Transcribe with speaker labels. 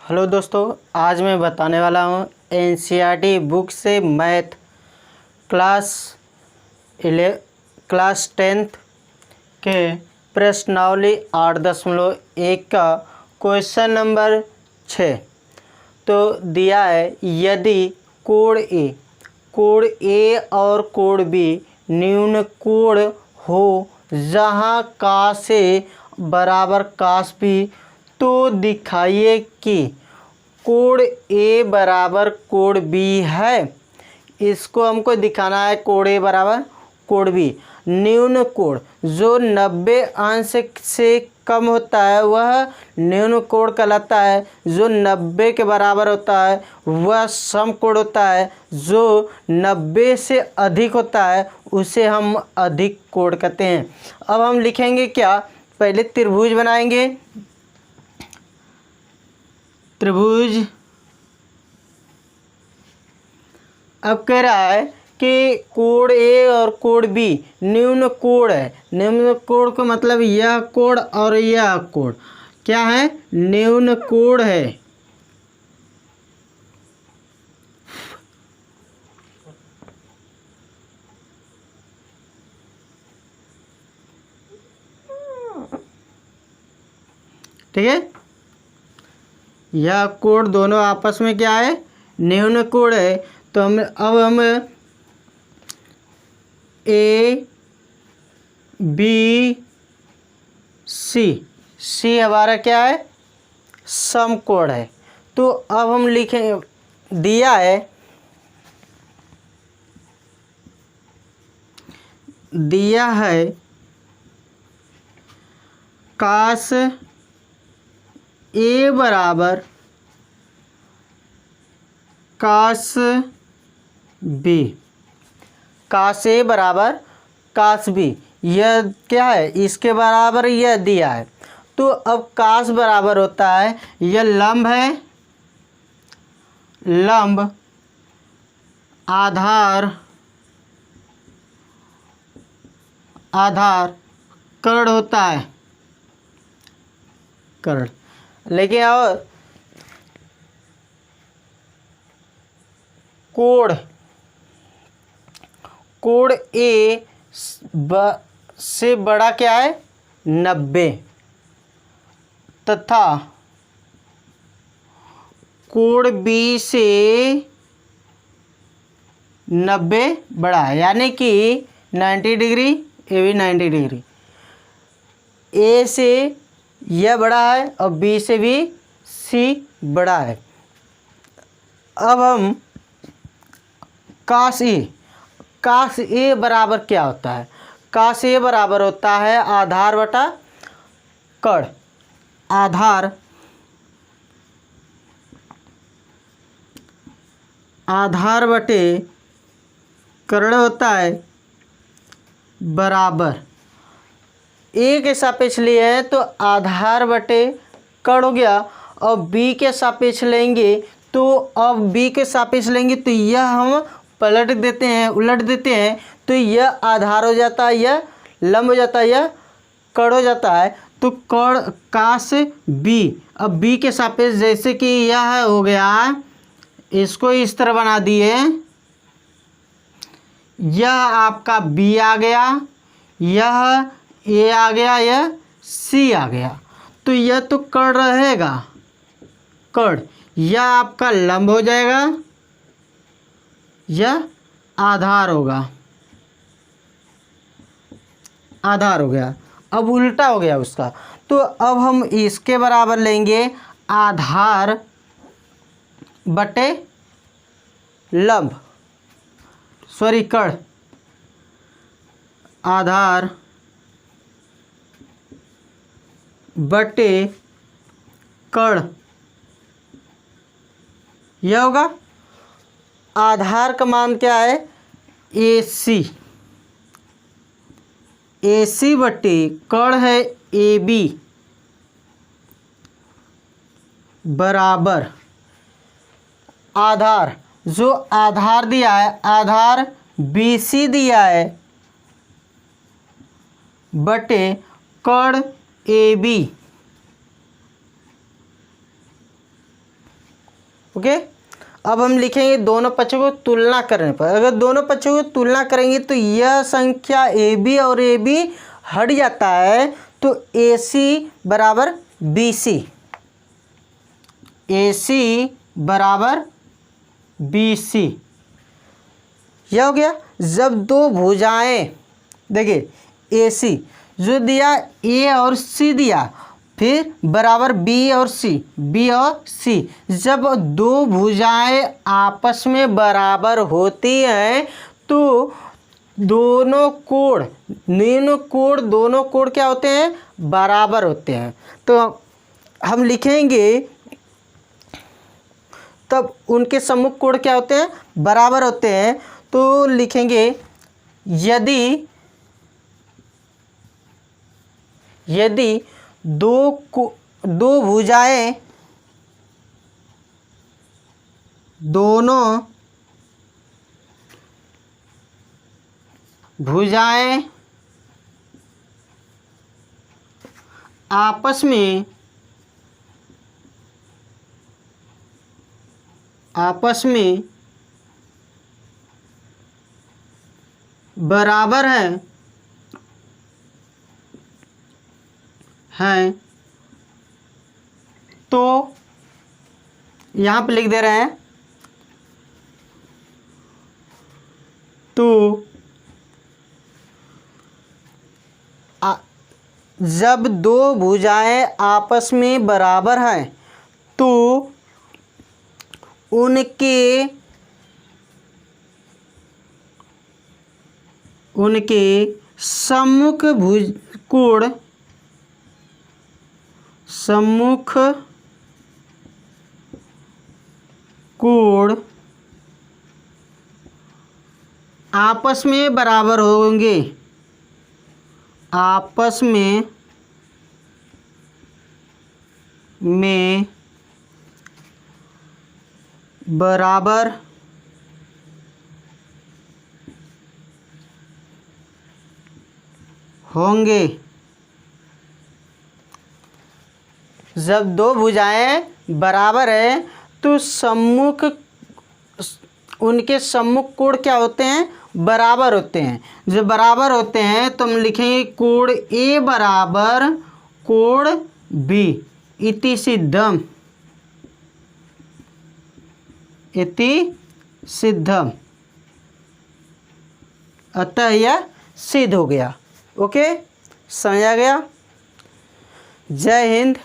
Speaker 1: Hello दोस्तों, आज मैं बताने वाला हूँ एनसीईआरटी बुक से मैथ क्लास 10th के प्रश्नावली 8.1 का क्वेश्चन नंबर 6। तो दिया है, यदि कोण ए और कोण बी न्यून कोण हो जहाँ काश ए बराबर काश बी, तो दिखाइए कि कोण ए बराबर कोण बी है। इसको हमको दिखाना है कोण ए बराबर कोण बी। न्यून कोण जो 90 अंश से कम होता है वह न्यून कोण कहलाता है। जो 90 के बराबर होता है वह समकोण होता है। जो 90 से अधिक होता है उसे हम अधिक कोण कहते हैं। अब हम लिखेंगे क्या, पहले त्रिभुज बनाएंगे। त्रिभुज अब कह रहा है कि कोण ए और कोण बी न्यून कोण है। न्यून कोण का मतलब यह कोण और यह कोण क्या है, न्यून कोण है। ठीक है, यह कोण दोनों आपस में क्या है, न्यून कोण है। तो हम ए बी सी हमारा क्या है, समकोण है। तो अब हम लिखें, दिया है काश ए बराबर काश बी, काश ए बराबर काश बी, यह क्या है, इसके बराबर यह दिया है। तो अब काश बराबर होता है, यह लंब है, लंब आधार कर्ण होता है, कर्ण। लेकिन और कोण ए से बड़ा क्या है, 90, तथा कोण बी से 90 बड़ा है, यानी कि 90 डिग्री, ए भी 90 डिग्री। ए से यह बड़ा है और बी से भी सी बड़ा है। अब हम काश ए बराबर क्या होता है, काश ए बराबर होता है आधार बटा कर्ण। आधार बटे कर्ण होता है बराबर, ए के सापेक्ष लिए हैं तो आधार बटे कर्ण हो गया, और बी के सापेक्ष लेंगे तो अब बी के सापेक्ष लेंगे तो यह हम पलट देते हैं, उलट देते हैं, तो यह आधार हो जाता है, यह लंब हो जाता है, यह कर्ण हो जाता है। तो कर्ण काश बी, अब बी के सापेक्ष जैसे कि यह हो गया, इसको इस तरह बना दिए, यह आपका बी आ गया, यह ए आ गया, यह सी आ गया। तो यह तो कर्ण रहेगा, कर्ण, यह आपका लंब हो जाएगा, यह आधार होगा, आधार हो गया। अब उल्टा हो गया उसका, तो अब हम इसके बराबर लेंगे आधार बटे लंब, सॉरी कर्ण, आधार बटे कर्ण, यह होगा। आधार का मान क्या है, AC बटे कर्ण है AB बराबर आधार, जो आधार दिया है आधार BC दिया है बटे कर्ण AB ओके। अब हम लिखेंगे दोनों पक्षों को तुलना करने पर, अगर दोनों पक्षों को तुलना करेंगे तो यह संख्या ए बी और ए बी हट जाता है, तो ए सी बराबर बी सी, ए सी बराबर बी सी, यह हो गया। जब दो भुजाएं, देखिए ए सी जो दिया ए और सी दिया, फिर बराबर बी और सी, बी और सी, जब दो भुजाएं आपस में बराबर होती हैं तो दोनों कोण, दोनों कोण क्या होते हैं, बराबर होते हैं। तो हम लिखेंगे तब उनके सम्मुख कोण क्या होते हैं, बराबर होते हैं। तो लिखेंगे यदि दो भुजाएं दोनों भुजाएं आपस में बराबर हैं तो यहाँ पे लिख दे रहे हैं, तो जब दो भुजाएं आपस में बराबर हैं तो उनके सम्मुख कोण आपस में बराबर होंगे, आपस में बराबर होंगे। जब दो भुजाएं बराबर है तो उनके सम्मुख कोण क्या होते हैं, बराबर होते हैं। जब बराबर होते हैं तो हम लिखेंगे कोण ए बराबर कोण बी, इति सिद्धम, अतः यह सिद्ध हो गया। ओके, समझा गया। जय हिंद।